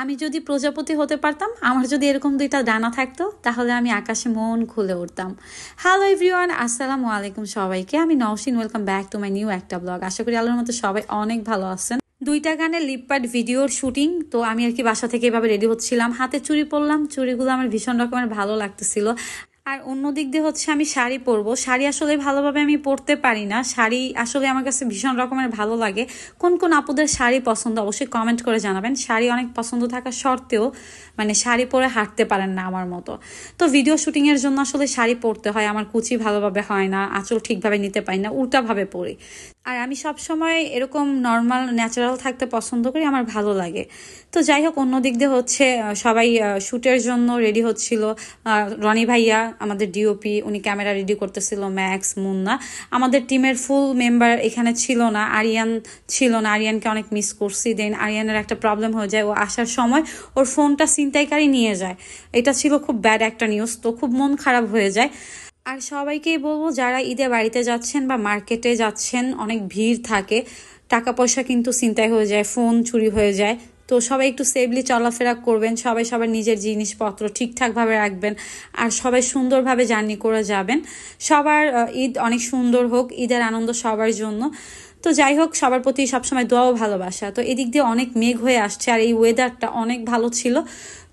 আমি যদি প্রজাপতি হতে পারতাম, আমার যদি এরকম দুইটা ডানা থাকতো, তাহলে আমি আকাশে মন খুলে উঠতাম। হ্যালো এভরিওয়ান, আসসালামু আলাইকুম সবাইকে। আমি Nowshin, welcome back to my new একটা ব্লগ। আশা করি আল্লাহর মতো সবাই অনেক ভালো আছেন। দুইটা গানের লিপপার্ট ভিডিওর শুটিং, তো আমি আর কি বাসা থেকে এভাবে রেডি হচ্ছিলাম, হাতে চুড়ি পরলাম, চুড়িগুলো আমার ভীষণ রকমের ভালো লাগতেছিল। আর অন্য দিক দিয়ে হচ্ছে আমি শাড়ি পরবো। শাড়ি আসলে ভালোভাবে আমি পরতে পারি না, শাড়ি আসলে আমার কাছে ভীষণ রকমের ভালো লাগে। কোন কোন আপুদের শাড়ি পছন্দ অবশ্যই কমেন্ট করে জানাবেন। শাড়ি অনেক পছন্দ থাকা সত্ত্বেও মানে শাড়ি পরে হাঁটতে পারেন না আমার মতো। তো ভিডিও শুটিংয়ের জন্য আসলে শাড়ি পরতে হয়, আমার কুচি ভালোভাবে হয় না, আঁচল ঠিকভাবে নিতে পারি না, উল্টাভাবে পরি। আর আমি সব সময় এরকম নর্মাল ন্যাচারাল থাকতে পছন্দ করি, আমার ভালো লাগে। তো যাই হোক, অন্য দিক দিয়ে হচ্ছে সবাই শ্যুটের জন্য রেডি হচ্ছিল। রনি ভাইয়া আমাদের ডিওপি, উনি ক্যামেরা রেডি করতেছিল, ম্যাক্স, মুন্না। আমাদের টিমের ফুল মেম্বার এখানে ছিল না, আরিয়ান ছিল না, আরিয়ানকে অনেক মিস করছি। দেন আরিয়ানের একটা প্রবলেম হয়ে যায়, ও আসার সময় ওর ফোনটা ছিনতাইকারী নিয়ে যায়। এটা ছিল খুব ব্যাড একটা নিউজ, তো খুব মন খারাপ হয়ে যায়। আর সবাইকেই বলবো, যারা ঈদে বাড়িতে যাচ্ছেন বা মার্কেটে যাচ্ছেন, অনেক ভিড় থাকে, টাকা পয়সা কিন্তু ছিনতাই হয়ে যায়, ফোন চুরি হয়ে যায়। তো সবাই একটু সেফলি চলাফেরা করবেন, সবাই সবার নিজের জিনিসপত্র ঠিকঠাকভাবে রাখবেন, আর সবাই সুন্দরভাবে জার্নি করে যাবেন। সবার ঈদ অনেক সুন্দর হোক, ঈদের আনন্দ সবার জন্য। তো যাই হোক, সবার প্রতি সবসময় দোয়া ও ভালোবাসা। তো এদিক দিয়ে অনেক মেঘ হয়ে আসছে, আর এই ওয়েদারটা অনেক ভালো ছিল।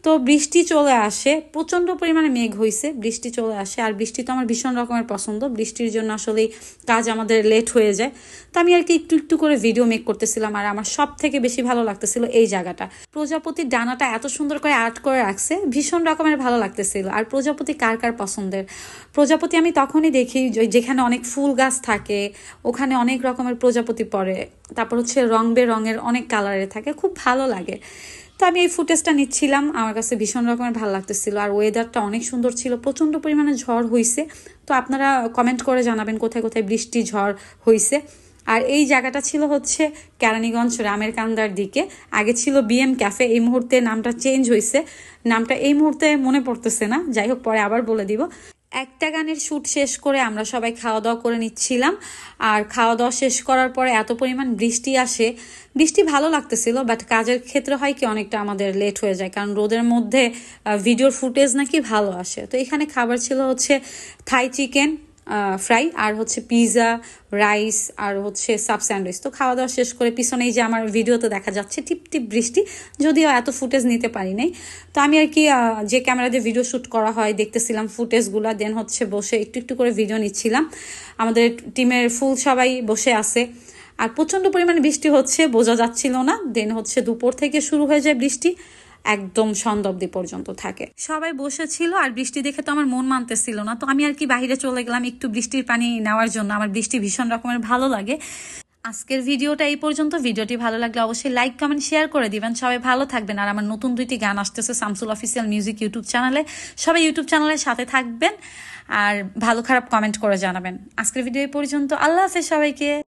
তো বৃষ্টি চলে আসে, প্রচন্ড পরিমাণে মেঘ হয়েছে, বৃষ্টি চলে আসে। আর বৃষ্টি তো আমার ভীষণ রকমের পছন্দ, বৃষ্টির জন্য আসলেই কাজ আমাদের লেট হয়ে যায়। তো আমি আর কি একটু একটু করে ভিডিও মেক করতেছিলাম, আর আমার সব থেকে বেশি ভালো লাগতেছিল এই জায়গাটা। প্রজাপতির ডানাটা এত সুন্দর করে আর্ট করে রাখছে, ভীষণ রকমের ভালো লাগতেছিল। আর প্রজাপতি কার কার পছন্দের? প্রজাপতি আমি তখনই দেখি যেখানে অনেক ফুল গাছ থাকে, ওখানে অনেক রকমের প্রজাপতি পড়ে। তারপর হচ্ছে রং বেরঙের অনেক কালারের থাকে, খুব ভালো লাগে। তো আমি এই ফুটেজটা নিচ্ছিলাম, আমার কাছে ভীষণ রকমের ভালো লাগতেছিল। আর ওয়েদারটা অনেক সুন্দর ছিল, প্রচন্ড পরিমাণে ঝড় হয়েছে। তো আপনারা কমেন্ট করে জানাবেন কোথায় কোথায় বৃষ্টি ঝড় হয়েছে। আর এই জায়গাটা ছিল হচ্ছে কেরানীগঞ্জ রামের কান্দার দিকে। আগে ছিল বিএম ক্যাফে, এই মুহূর্তে নামটা চেঞ্জ হয়েছে, নামটা এই মুহূর্তে মনে পড়তেছে না, যাই হোক পরে আবার বলে দিব। একটা গানের শ্যুট শেষ করে আমরা সবাই খাওয়া দাওয়া করে নিচ্ছিলাম। আর খাওয়া দাওয়া শেষ করার পরে এত পরিমাণ বৃষ্টি আসে, বৃষ্টি ভালো লাগতেছিল, বাট কাজের ক্ষেত্রে হয় কি অনেকটা আমাদের লেট হয়ে যায়, কারণ রোদের মধ্যে ভিডিওর ফুটেজ নাকি ভালো আসে। তো এখানে খাবার ছিল হচ্ছে থাই চিকেন ফ্রাই, আর হচ্ছে পিৎজা, রাইস, আর হচ্ছে সাব স্যান্ডউইচ। তো খাওয়া দাওয়া শেষ করে পিছনেই যে আমার ভিডিওতে দেখা যাচ্ছে টিপ টিপ বৃষ্টি, যদিও এত ফুটেজ নিতে পারি নাই। তো আমি আর কি যে ক্যামেরা দিয়ে ভিডিও শ্যুট করা হয় দেখতেছিলাম ফুটেজগুলো, দেন হচ্ছে বসে একটু একটু করে ভিডিও নিচ্ছিলাম। আমাদের টিমের ফুল সবাই বসে আছে, আর প্রচন্ড পরিমাণে বৃষ্টি হচ্ছে, বোঝা যাচ্ছিল না। দেন হচ্ছে দুপুর থেকে শুরু হয়ে যায় বৃষ্টি, একদম সন্ধ্যা অব্দি পর্যন্ত থাকে। সবাই বসেছিল, আর বৃষ্টি দেখে তো আমার মন মানতেছিল না, তো আমি আর কি বাইরে চলে গেলাম একটু বৃষ্টির পানি নেওয়ার জন্য। আমার বৃষ্টি ভীষণ রকমের ভালো লাগে। আজকের ভিডিওটা এই পর্যন্ত। ভিডিওটি ভালো লাগলে অবশ্যই লাইক, কমেন্ট, শেয়ার করে দিবেন। সবাই ভালো থাকবেন। আর আমার নতুন 2টি গান আসতেছে শামসুল অফিসিয়াল মিউজিক ইউটিউব চ্যানেলে, সবাই ইউটিউব চ্যানেলের সাথে থাকবেন, আর ভালো খারাপ কমেন্ট করে জানাবেন। আজকের ভিডিও এই পর্যন্ত, আল্লাহ হাফেজ সবাইকে।